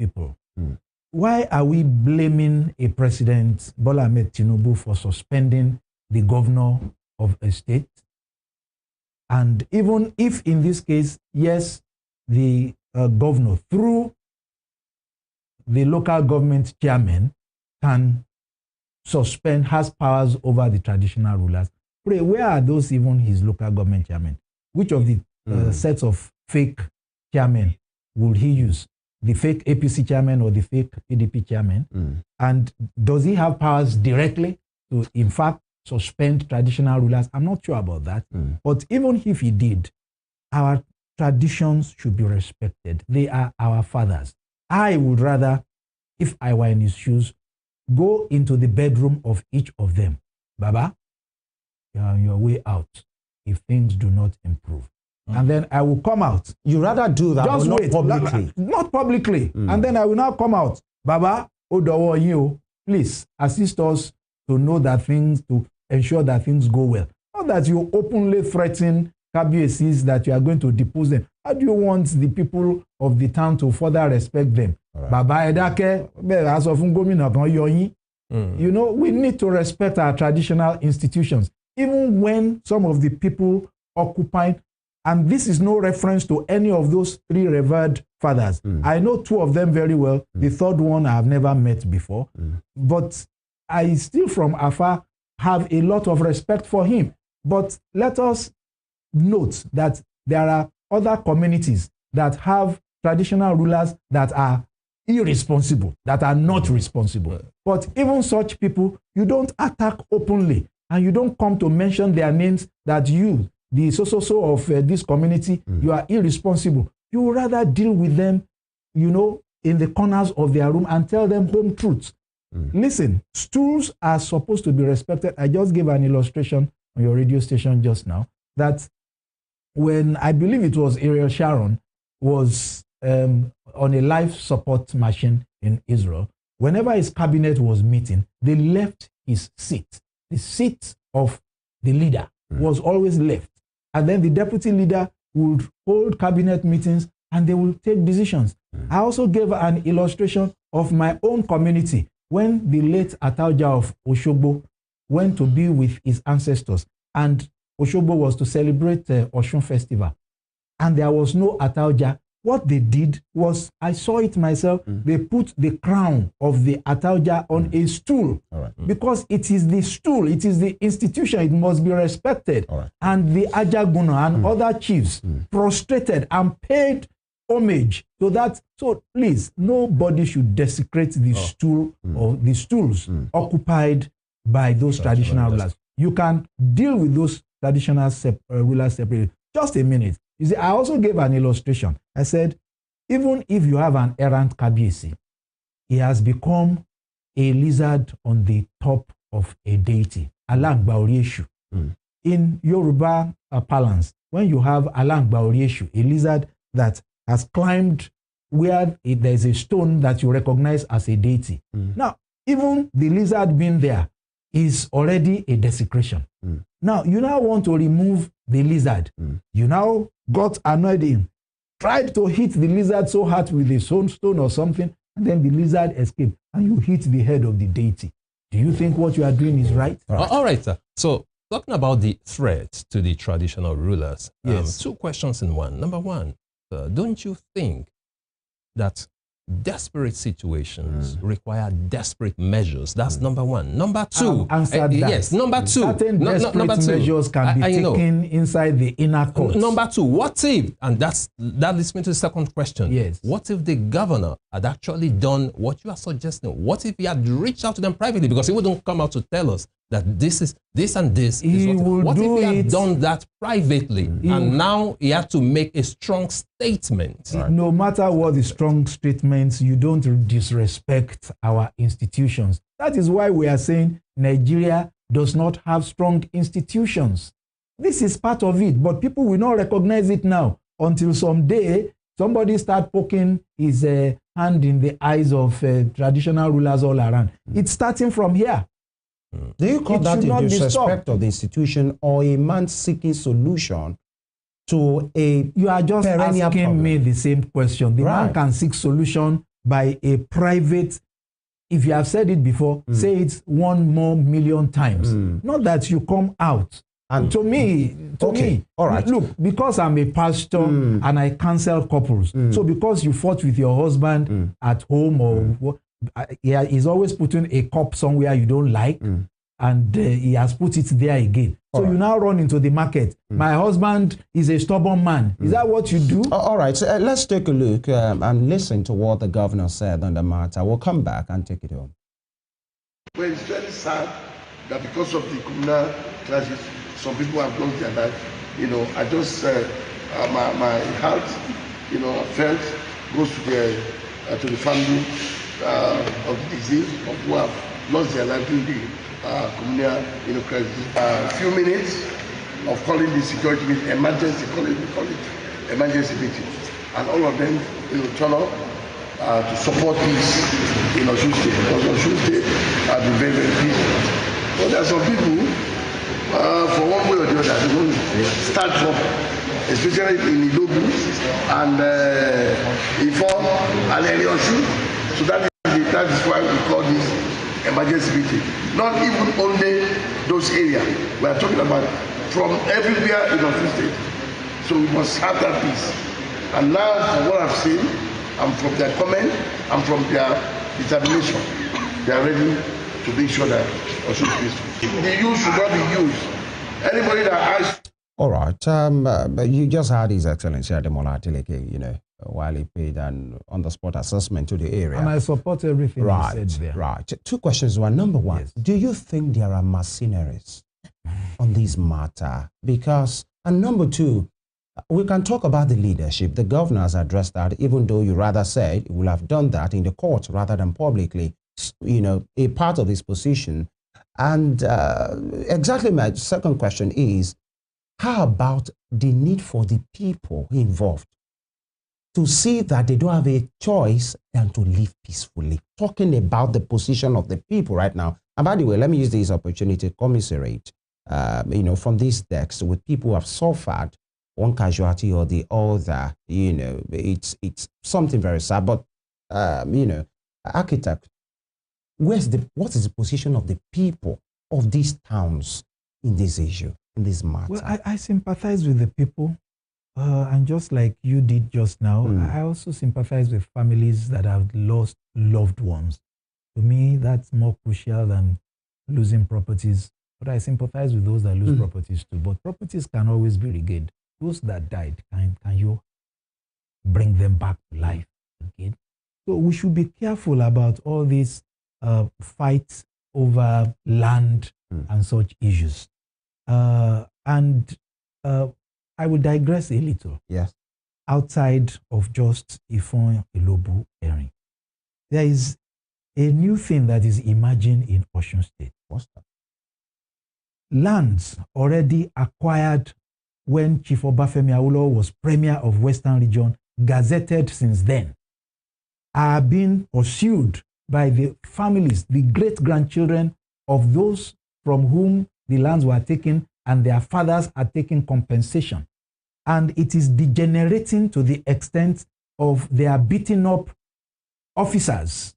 people. Why are we blaming a president, Bola Ahmed Tinubu, for suspending the governor of a state? And even if in this case, yes, the governor, through the local government chairman, can suspend, has powers over the traditional rulers. Pray, where are those even his local government chairman? Which of the sets of fake chairmen will he use? The fake APC chairman or the fake PDP chairman? And does he have powers directly to, in fact, suspend traditional rulers? I'm not sure about that. But even if he did, our traditions should be respected. They are our fathers. I would rather, if I were in his shoes, go into the bedroom of each of them. Baba, you're on your way out if things do not improve. And then I will come out. You rather do that, just but not wait, publicly. Not publicly. And then I will now come out. Baba, Odowo you, please assist us to know that things, to ensure that things go well. Not that you openly threaten KBACs that you are going to depose them. How do you want the people of the town to further respect them? Right. Baba Edake, as of you know, we need to respect our traditional institutions, even when some of the people occupy. And this is no reference to any of those three revered fathers. I know two of them very well. The third one I have never met before. But I still from afar have a lot of respect for him. But let us note that there are other communities that have traditional rulers that are irresponsible, that are not responsible. But even such people, you don't attack openly, and you don't come to mention their names that you, the so-so-so of this community, you are irresponsible. You would rather deal with them, you know, in the corners of their room and tell them home truths. Listen, stools are supposed to be respected. I just gave an illustration on your radio station just now that when I believe it was Ariel Sharon was on a life support machine in Israel, whenever his cabinet was meeting, they left his seat. The seat of the leader was always left. And then the deputy leader would hold cabinet meetings and they will take decisions. I also gave an illustration of my own community when the late Atauja of Oshogbo went to be with his ancestors. And Oshogbo was to celebrate the Oshun festival. And there was no Atauja. What they did was, I saw it myself, they put the crown of the Atauja on a stool. Because it is the stool, it is the institution, it must be respected. And the Ajaguna and other chiefs prostrated and paid homage to that. So please, nobody should desecrate the stool or the stools occupied by those traditional rulers. You can deal with those traditional rulers separately. Just a minute. You see, I also gave an illustration. I said, even if you have an errant Kabiyesi, he has become a lizard on the top of a deity. Alangba Orieshu. In Yoruba parlance, when you have Alangba Orieshu, a lizard that has climbed where there is a stone that you recognize as a deity. Now, even the lizard being there is already a desecration. Now, you now want to remove the lizard. You now got annoyed him, tried to hit the lizard so hard with a stone or something, and then the lizard escaped, and you hit the head of the deity. Do you think what you are doing is right? All right, sir. So, talking about the threat to the traditional rulers, two questions in one. Number one, don't you think that desperate situations require desperate measures? That's number one. Number two, yes, number two, certain desperate measures can be taken inside the inner court. Number two, what if, and that leads me to the second question. Yes. What if the governor had actually done what you are suggesting? What if he had reached out to them privately? Because he wouldn't come out to tell us that this is this and this. What if he had done that privately and now he had to make a strong statement? No matter what the strong statements, you don't disrespect our institutions. That is why we are saying Nigeria does not have strong institutions. This is part of it, but people will not recognize it now until someday somebody start poking his hand in the eyes of traditional rulers all around. It's starting from here. Do you call that a disrespect of the institution or a man seeking solution to a You are just asking problem? me the same question. The man can seek solution by a private. If you have said it before, say it 1 more million times. Not that you come out. And to me, all right. Look, because I'm a pastor and I counsel couples, so because you fought with your husband at home or he's always putting a cup somewhere you don't like, and he has put it there again. So you now run into the market. My husband is a stubborn man. Is that what you do? All right, so let's take a look and listen to what the governor said on the matter. We'll come back and take it home. Well, it's very sad that because of the communal clashes, some people have lost their life. You know, I just, my heart, you know, felt goes to the family of the deceased, of who have lost their life in the communal, you know, crisis. A few minutes of calling the security meeting, emergency, we call it emergency meeting, and all of them, you know, turn up to support this in Osun State, because Osun State has been very, very busy. But there are some people, for one way or the other, they want to start trouble, especially in Ilobu and Ifon-Ilobu-Erin Osun. So that is why we call this emergency meeting. Not even only those areas. We are talking about from everywhere in Osun State. So we must have that peace. And now, from what I've seen, and from their comment, and from their determination, they are ready to make sure that Osun is peaceful. The youth should not be used. Anybody that has... All right. You just heard His Excellency Ademola Adeleke, you know, while he paid an on-the-spot assessment to the area. And I support everything he said there. Right. Two questions. One. Number one, yes. Do you think there are mercenaries on this matter? Because, and number two, we can talk about the leadership. The governor has addressed that, even though you rather said he will have done that in the court rather than publicly, you know, a part of his position. And exactly my second question is, how about the need for the people involved to see that they don't have a choice than to live peacefully? Talking about the position of the people right now. And by the way, let me use this opportunity to commiserate, you know, from this text with people who have suffered one casualty or the other. You know, it's something very sad. But, you know, architect, what is the position of the people of these towns in this issue, in this matter? Well, I sympathize with the people. And just like you did just now, I also sympathize with families that have lost loved ones. To me, that's more crucial than losing properties. But I sympathize with those that lose properties too. But properties can always be regained. Those that died, can you bring them back to life again? So we should be careful about all these fights over land and such issues. I will digress a little. Yes. Outside of just Ifon-Ilobu-Erin, there is a new thing that is emerging in Osun State. What's that? Lands already acquired when Chief Obafemi Awolowo was Premier of Western Region, gazetted since then, are being pursued by the families, the great-grandchildren of those from whom the lands were taken, and their fathers are taking compensation. And it is degenerating to the extent of they are beating up officers.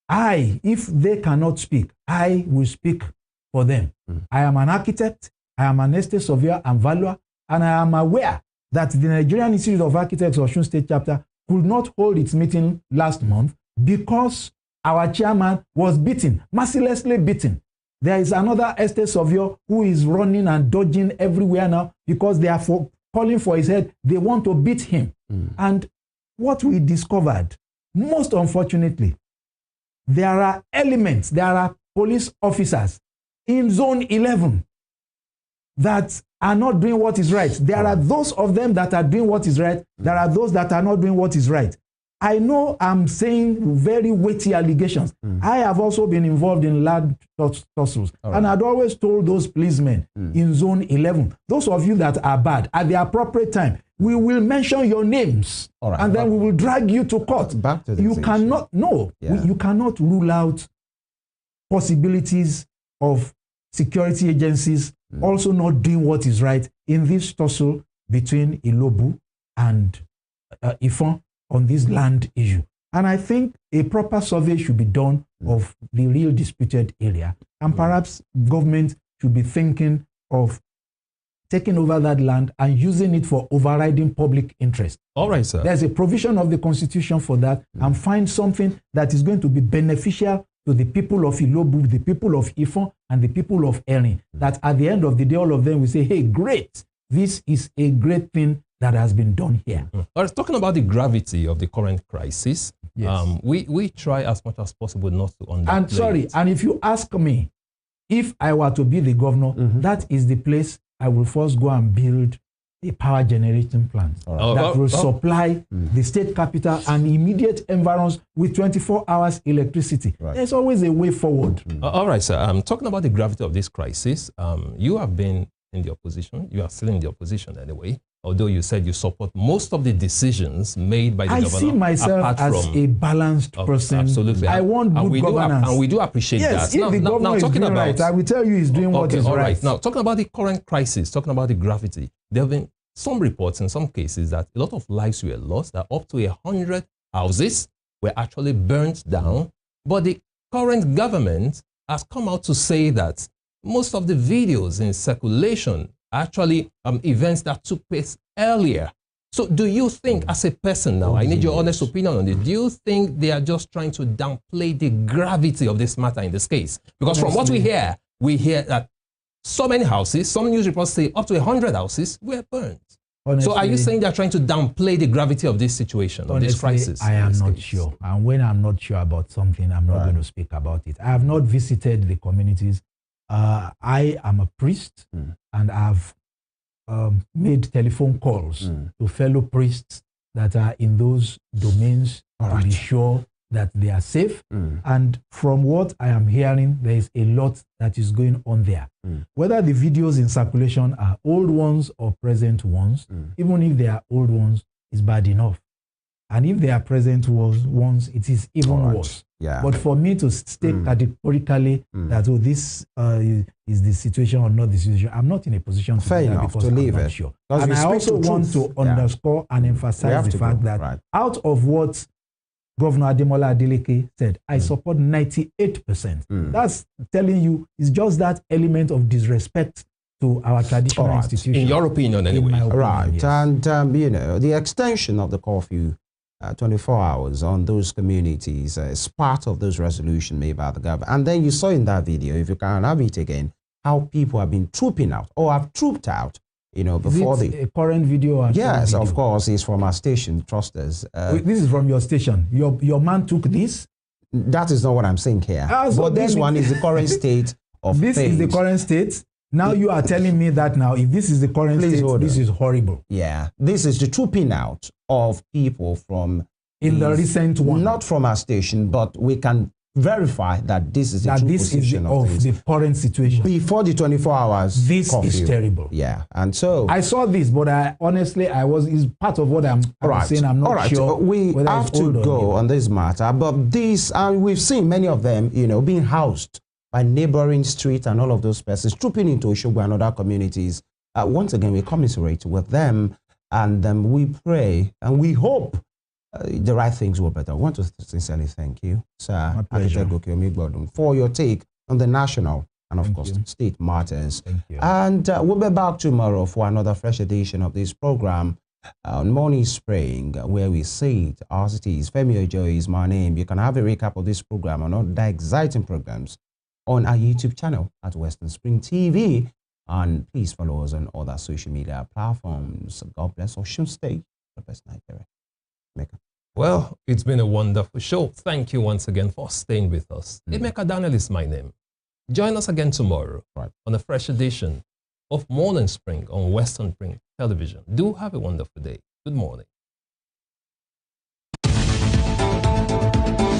If they cannot speak, I will speak for them. I am an architect, I am an estate surveyor and valuer, and I am aware that the Nigerian Institute of Architects Osun State chapter could not hold its meeting last month because our chairman was beaten, mercilessly beaten. There is another estate surveyor who is running and dodging everywhere now because they are calling for his head. They want to beat him. And what we discovered, most unfortunately, there are elements, there are police officers in Zone 11 that are not doing what is right. There are those of them that are doing what is right. There are those that are not doing what is right. I know I'm saying very weighty allegations. I have also been involved in land tussles. And I'd always told those policemen in Zone 11, those of you that are bad, at the appropriate time, we will mention your names. And then we will drag you to court. Back to the you cannot, you cannot rule out possibilities of security agencies also not doing what is right in this tussle between Ilobu and Ifon on this land issue. And I think a proper survey should be done of the real disputed area. And perhaps government should be thinking of taking over that land and using it for overriding public interest. All right, sir. There's a provision of the Constitution for that, and find something that is going to be beneficial to the people of Ilobu, the people of Ifon, and the people of Erin. That at the end of the day, all of them will say, hey, great, this is a great thing that has been done here. All right, talking about the gravity of the current crisis, yes. We try as much as possible not to underplay And sorry, it. and if you ask me, if I were to be the governor, that is the place I will first go and build a power generating plant that will supply the state capital and immediate environs with 24 hours electricity. Right. There's always a way forward. All right, sir. Talking about the gravity of this crisis, you have been in the opposition. You are still in the opposition anyway, although you said you support most of the decisions made by the governor. I see myself as a balanced person. Absolutely. I want good governance. And we do appreciate that. Yes, if the governor is doing right, I will tell you he's doing what is all right. Now, talking about the current crisis, talking about the gravity, there have been some reports in some cases that a lot of lives were lost, that up to 100 houses were actually burnt down. But the current government has come out to say that most of the videos in circulation are actually events that took place earlier. So do you think, as a person now, I need your honest opinion on it, do you think they are just trying to downplay the gravity of this matter in this case? Because from what we hear that so many houses, some news reports say up to 100 houses were burnt. Honestly, so are you saying they're trying to downplay the gravity of this situation, of this crisis? I am not sure. And when I'm not sure about something, I'm not going to speak about it. I have not visited the communities. I am a priest, and I've made telephone calls to fellow priests that are in those domains to be sure that they are safe. And from what I am hearing, there is a lot that is going on there. Whether the videos in circulation are old ones or present ones, even if they are old ones, is bad enough. And if they are present ones, it is even worse. Yeah. But for me to state categorically that, oh, this is the situation or not the situation, I'm not in a position to Fair enough to leave it. Sure. And I also want to underscore and emphasize the fact that out of what Governor Ademola Adeleke said, I support 98%. That's telling you it's just that element of disrespect to our traditional institution. In your opinion, anyway. Opinion, yes. And, you know, the extension of the curfew 24 hours on those communities is part of those resolutions made by the government. And then you saw in that video, if you can have it again, how people have been trooping out or have trooped out, you know, before a current video? Yes, of course, it's from our station, trust us. This is from your station. Your man took this? That is not what I'm saying here. But this one is the current state of things. This is the current state? Now you are telling me that now, if this is the current state, this is horrible. Yeah, this is the trooping out of people from... In the recent one. Not from our station, but we can verify that this is the true position of the current situation. Before the 24 hours This is terrible. Yeah, and so... I saw this, but honestly, it's part of what I'm saying. I'm not sure. We have to go on this matter, but these, we've seen many of them, you know, being housed by neighboring streets and all of those persons trooping into Oshogbo and other communities. Once again, we commiserate with them, and we pray and we hope the right things will better. I want to sincerely thank you, Sir Ademola, for your take on the national and, of course, state matters. Thank you. And we'll be back tomorrow for another fresh edition of this program on Morning Spring, where we say it as it is. Femi Ojo is my name. You can have a recap of this program and other exciting programs on our YouTube channel at Western Spring TV. And please follow us on other social media platforms. God bless Osun State, the best Nigeria. Well, it's been a wonderful show. Thank you once again for staying with us. Emeka Daniel is my name. Join us again tomorrow on a fresh edition of Morning Spring on Western Spring Television. Do have a wonderful day. Good morning.